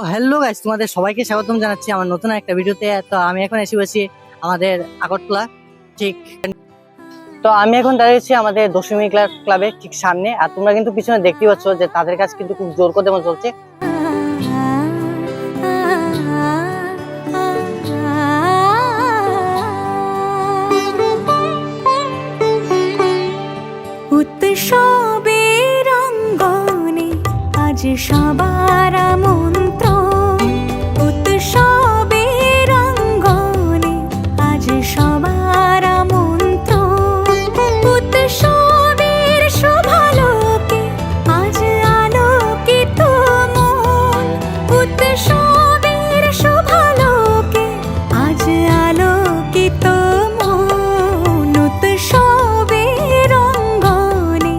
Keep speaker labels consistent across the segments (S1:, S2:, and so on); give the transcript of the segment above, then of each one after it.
S1: Hello guys, তোমাদের সবাইকে স্বাগতম জানাচ্ছি আমার নতুন একটা ভিডিওতে। তো আমি এখন এসে বসি আমাদের আগরতলা ঠিক। তো আমি এখন দাঁড়িয়েছি আমাদের দশমী ক্লাবের ঠিক সামনে, আর তোমরা কিন্তু পিছনে দেখতে পাচ্ছ যে তাদের কাছে কিন্তু খুব জোর কদমে চলছে।
S2: উৎসবের অঙ্গনে আজ সবার আমন্ত্রণ, উৎসবের অঙ্গনে আজ সবার আমন্ত্রণ, উৎসবের শোভালোকে আজ আলোকিত মন, উৎসবের শোভালোকে আজ আলোকিত মন, উৎসবের অঙ্গনে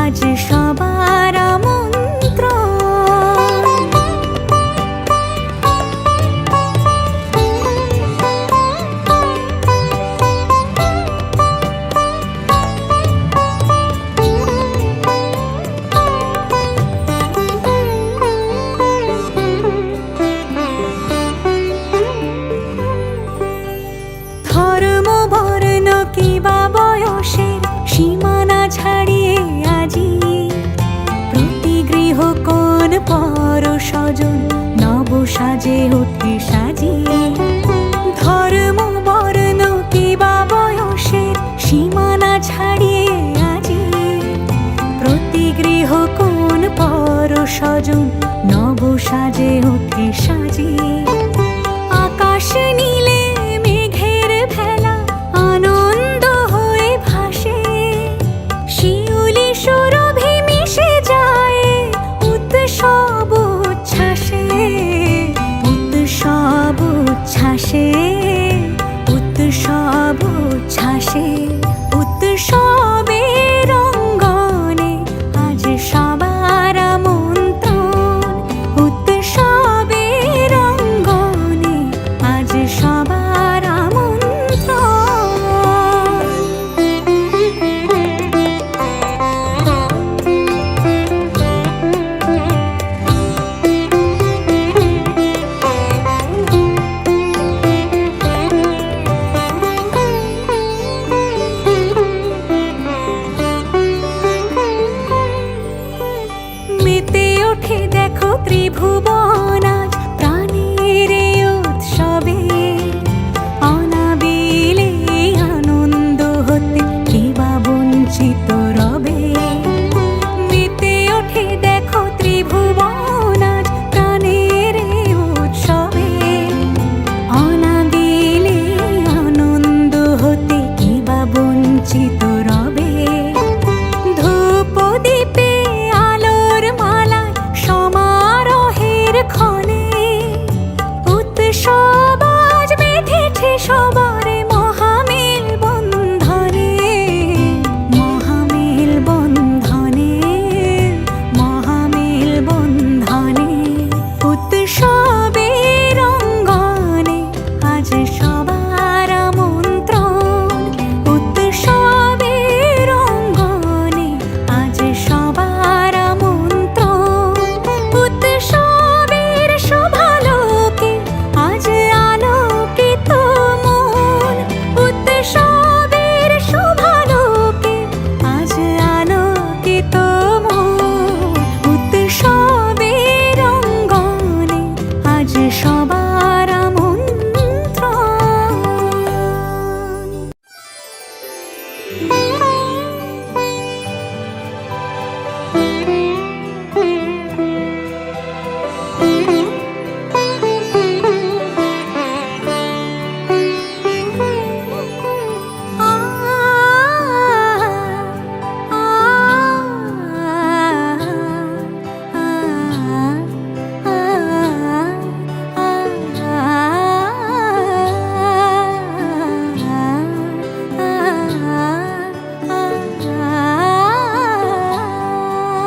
S2: আজ সবার আমন্ত্রণ। ধর্ম বর্ণ কিবা বয়সের সীমানা ছাড়িয়ে আজি প্রতি গৃহ কোন পর স্বজন নব সাজে ওঠে সাজিয়ে। ধর্ম বর্ণ কিবা বয়সের সীমানা ছাড়িয়ে আজি প্রতি গৃহ কোন পর স্বজন নব সাজে ওঠে সাজিয়ে। আকাশ নীলে মেঘের ভেলা আনন্দ হয়ে ভাসে, শিউলি সুরভি মিশে যায় উৎসব উচ্ছ্বাসে, উৎসব উচ্ছ্বাসে, উৎসব উচ্ছ্বাসে, উৎসবের অঙ্গনে আজ সবার আমন্ত্রণ, উৎসবের অঙ্গনে আজ সবার আমন্ত্রণ। মেতে ওঠে দেখো ত্রিভুবন,